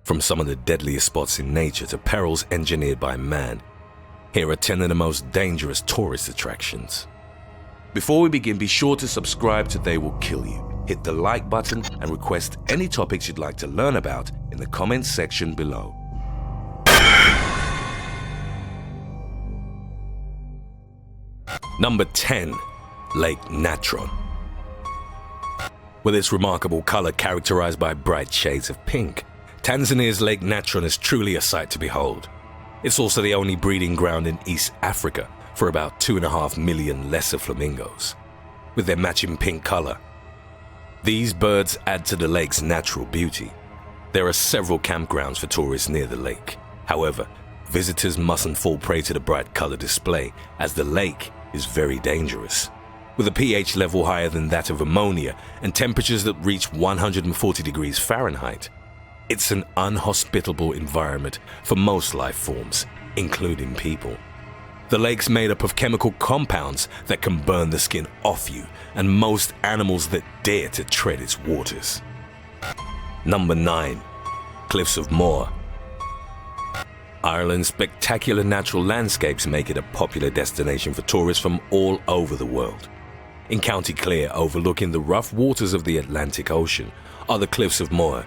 From some of the deadliest spots in nature to perils engineered by man, here are 10 of the most dangerous tourist attractions. Before we begin, be sure to subscribe to They Will Kill You. Hit the like button and request any topics you'd like to learn about in the comments section below. Number 10. Lake Natron. With its remarkable color characterized by bright shades of pink, Tanzania's Lake Natron is truly a sight to behold. It's also the only breeding ground in East Africa for about 2.5 million lesser flamingos. With their matching pink color, these birds add to the lake's natural beauty. There are several campgrounds for tourists near the lake. However, visitors mustn't fall prey to the bright color display, as the lake is very dangerous. With a pH level higher than that of ammonia and temperatures that reach 140 degrees Fahrenheit, it's an unhospitable environment for most life forms, including people. The lake's made up of chemical compounds that can burn the skin off you and most animals that dare to tread its waters. Number 9. Cliffs of Moher. Ireland's spectacular natural landscapes make it a popular destination for tourists from all over the world. In County Clare, overlooking the rough waters of the Atlantic Ocean, are the Cliffs of Moher,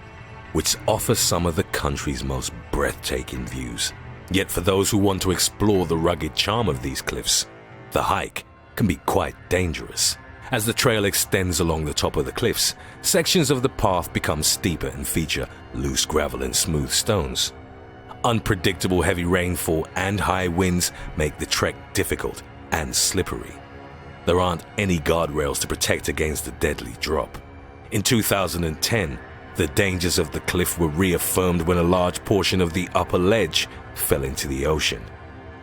which offer some of the country's most breathtaking views. Yet for those who want to explore the rugged charm of these cliffs, the hike can be quite dangerous. As the trail extends along the top of the cliffs, sections of the path become steeper and feature loose gravel and smooth stones. Unpredictable heavy rainfall and high winds make the trek difficult and slippery. There aren't any guardrails to protect against the deadly drop. In 2010, the dangers of the cliff were reaffirmed when a large portion of the upper ledge fell into the ocean.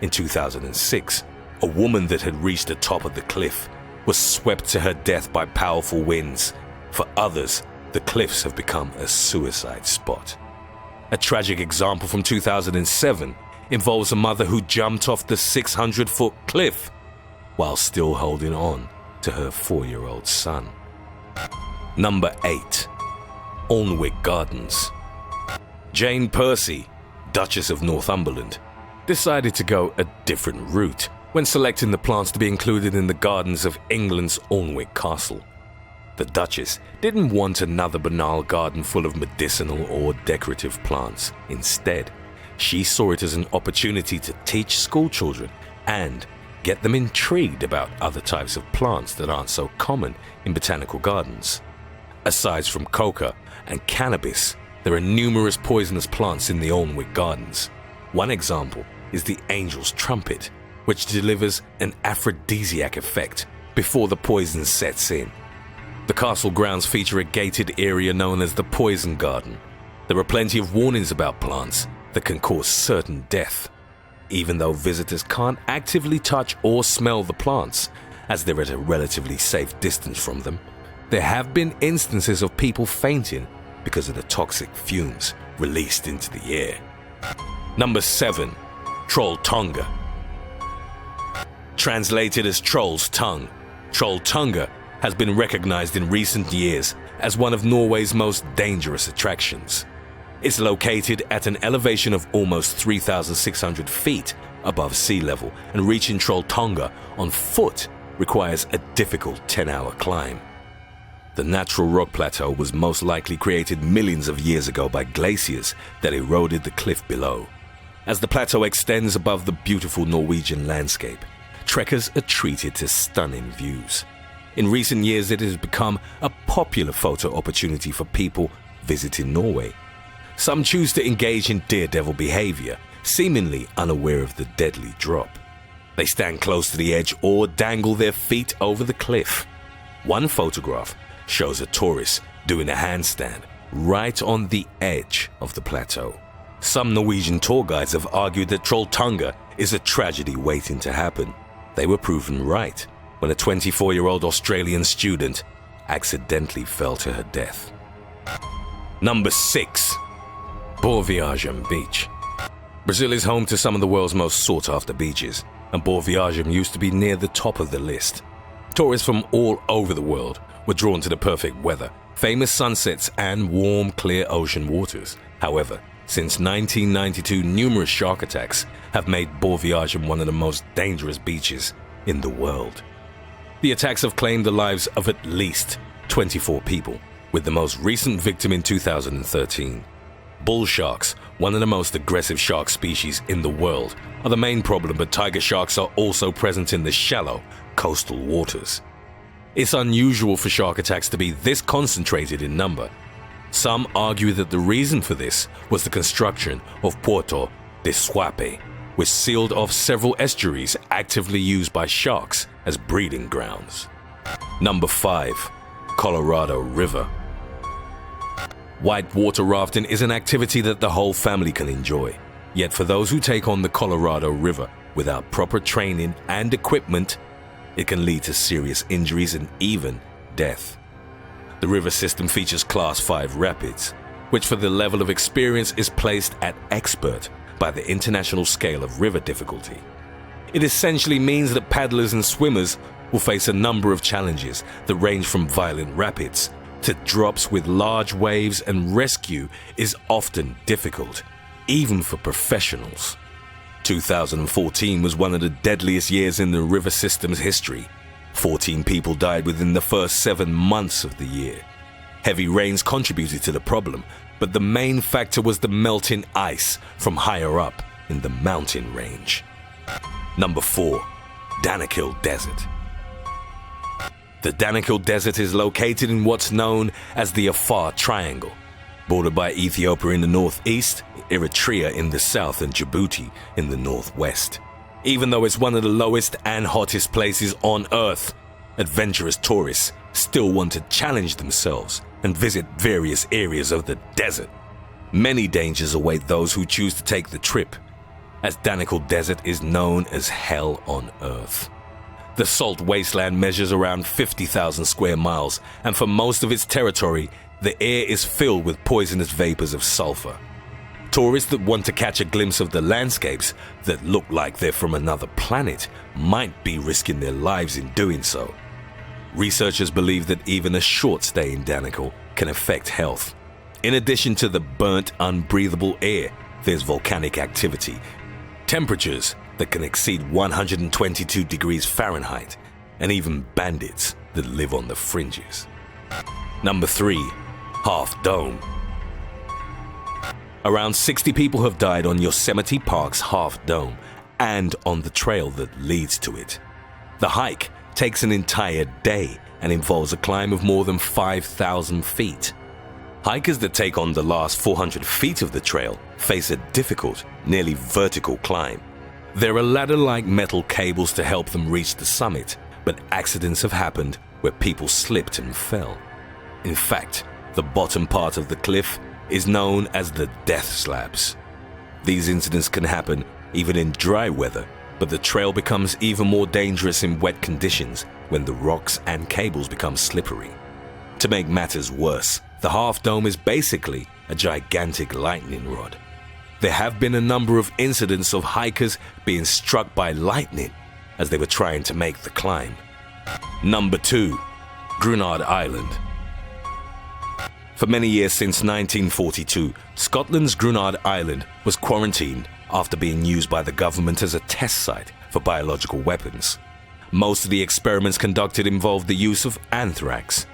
In 2006, a woman that had reached the top of the cliff was swept to her death by powerful winds. For others, the cliffs have become a suicide spot. A tragic example from 2007 involves a mother who jumped off the 600-foot cliff while still holding on to her 4-year-old son. Number 8. ALNWICK Gardens. Jane PERCY, Duchess of Northumberland, decided to go a different route when selecting the plants to be included in the gardens of England's ALNWICK Castle. The Duchess didn't want another banal garden full of medicinal or decorative plants. Instead, she saw it as an opportunity to teach schoolchildren and get them intrigued about other types of plants that aren't so common in botanical gardens. Aside from coca and cannabis, there are numerous poisonous plants in the ALNWICK Gardens. One example is the angel's trumpet, which delivers an aphrodisiac effect before the poison sets in. The castle grounds feature a gated area known as the Poison Garden. There are plenty of warnings about plants that can cause certain death. Even though visitors can't actively touch or smell the plants, as they're at a relatively safe distance from them, there have been instances of people fainting because of the toxic fumes released into the air. Number 7. Troll Tonga. Translated as Troll's Tongue, Troll Tonga has been recognized in recent years as one of Norway's most dangerous attractions. It's located at an elevation of almost 3,600 feet above sea level, and reaching Troll Tonga on foot requires a difficult 10-hour climb. The natural rock plateau was most likely created millions of years ago by glaciers that eroded the cliff below. As the plateau extends above the beautiful Norwegian landscape, trekkers are treated to stunning views. In recent years, it has become a popular photo opportunity for people visiting Norway. Some choose to engage in daredevil behavior, seemingly unaware of the deadly drop. They stand close to the edge or dangle their feet over the cliff. One photograph shows a tourist doing a handstand right on the edge of the plateau. Some Norwegian tour guides have argued that Troll Tonga is a tragedy waiting to happen. They were proven right when a 24-year-old Australian student accidentally fell to her death. Number 6. Boa Viagem Beach. Brazil is home to some of the world's most sought-after beaches, and Boa Viagem used to be near the top of the list. Tourists from all over the world were drawn to the perfect weather famous sunsets, and warm, clear ocean waters. However, since 1992, numerous shark attacks have made Voiceover one of the most dangerous beaches in the world. The attacks have claimed the lives of at least 24 people, with the most recent victim in 2013. Bull sharks, one of the most aggressive shark species in the world, are the main problem, but tiger sharks are also present in the shallow coastal waters. It's unusual for shark attacks to be this concentrated in number. Some argue that the reason for this was the construction of Puerto de Suape, which sealed off several estuaries actively used by sharks as breeding grounds. Number 5. Colorado River. Whitewater rafting is an activity that the whole family can enjoy. Yet for those who take on the Colorado River without proper training and equipment, it can lead to serious injuries and even death. The river system features Class 5 rapids, which for the level of experience is placed at expert by the international scale of river difficulty. It essentially means that paddlers and swimmers will face a number of challenges that range from violent rapids to drops with large waves, and rescue is often difficult, even for professionals. 2014 was one of the deadliest years in the river system's history. 14 people died within the first 7 months of the year. Heavy rains contributed to the problem, but the main factor was the melting ice from higher up in the mountain range. Number 4. Danakil Desert. The Danakil Desert is located in what's known as the Afar Triangle, bordered by Ethiopia in the northeast, Eritrea in the south, and Djibouti in the northwest. Even though it's one of the lowest and hottest places on Earth, adventurous tourists still want to challenge themselves and visit various areas of the desert. Many dangers await those who choose to take the trip, as Danakil Desert is known as hell on Earth. The salt wasteland measures around 50,000 square miles, and for most of its territory, the air is filled with poisonous vapors of sulfur. Tourists that want to catch a glimpse of the landscapes that look like they're from another planet might be risking their lives in doing so. Researchers believe that even a short stay in Danakil can affect health. In addition to the burnt, unbreathable air, there's volcanic activity, temperatures that can exceed 122 degrees Fahrenheit, and even bandits that live on the fringes. Number 3. Half Dome. Around 60 people have died on Yosemite Park's Half Dome and on the trail that leads to it. The hike takes an entire day and involves a climb of more than 5,000 feet. Hikers that take on the last 400 feet of the trail face a difficult, nearly vertical climb. There are ladder-like metal cables to help them reach the summit, but accidents have happened where people slipped and fell. In fact, the bottom part of the cliff is known as the death slabs. These incidents can happen even in dry weather, but the trail becomes even more dangerous in wet conditions when the rocks and cables become slippery. To make matters worse, the Half Dome is basically a gigantic lightning rod. There have been a number of incidents of hikers being struck by lightning as they were trying to make the climb. Number 2. Gruinard Island. For many years since 1942, Scotland's Gruinard Island was quarantined after being used by the government as a test site for biological weapons. Most of the experiments conducted involved the use of anthrax.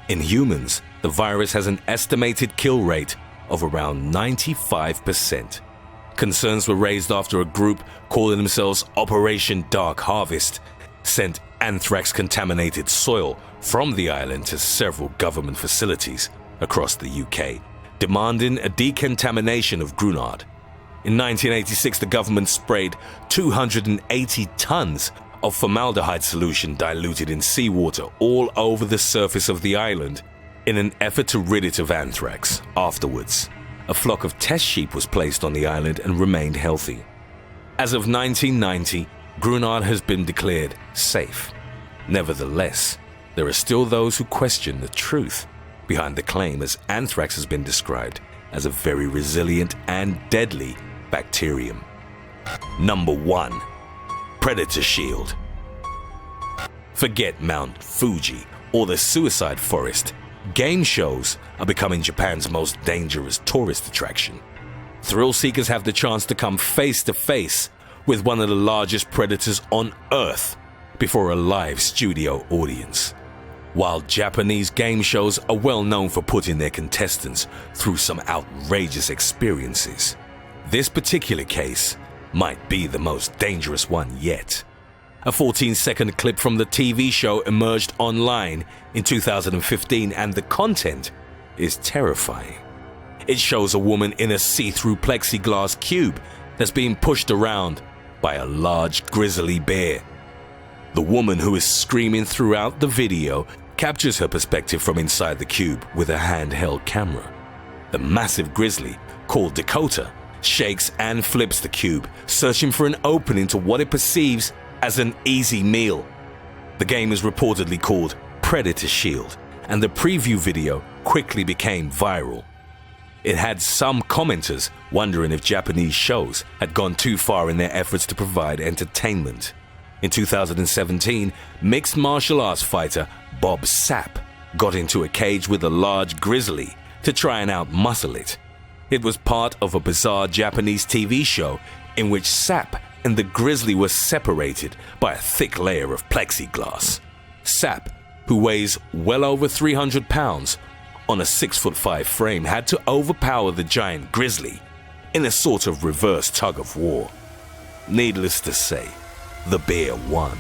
In humans, the virus has an estimated kill rate of around 95%. Concerns were raised after a group calling themselves Operation Dark Harvest sent anthrax-contaminated soil from the island to several government facilities across the UK, demanding a decontamination of Gruinard. In 1986, the government sprayed 280 tons of formaldehyde solution diluted in seawater all over the surface of the island in an effort to rid it of anthrax. Afterwards, a flock of test sheep was placed on the island and remained healthy. As of 1990, Gruinard has been declared safe. Nevertheless, there are still those who question the truth behind the claim, as anthrax has been described as a very resilient and deadly bacterium. Number 1. Predator Shield. Forget Mount Fuji or the suicide forest Game shows are becoming Japan's most dangerous tourist attraction. Thrill seekers have the chance to come face to face with one of the largest predators on Earth before a live studio audience. While Japanese game shows are well known for putting their contestants through some outrageous experiences, this particular case might be the most dangerous one yet. A 14-second clip from the TV show emerged online in 2015, and the content is terrifying. It shows a woman in a see-through plexiglass cube that's being pushed around by a large grizzly bear. The woman, who is screaming throughout the video, captures her perspective from inside the cube with a handheld camera. The massive grizzly, called DAKOTA, shakes and flips the cube, searching for an opening to what it perceives as an easy meal. The game is reportedly called Predator Shield, and the preview video quickly became viral. It had some commenters wondering if Japanese shows had gone too far in their efforts to provide entertainment. In 2017, mixed martial arts fighter Bob Sapp got into a cage with a large grizzly to try and outmuscle it. It was part of a bizarre Japanese TV show in which Sapp and the grizzly were separated by a thick layer of plexiglass. Sapp, who weighs well over 300 pounds, on a 6'5" frame, had to overpower the giant grizzly in a sort of reverse tug-of-war. Needless to say, the bear won.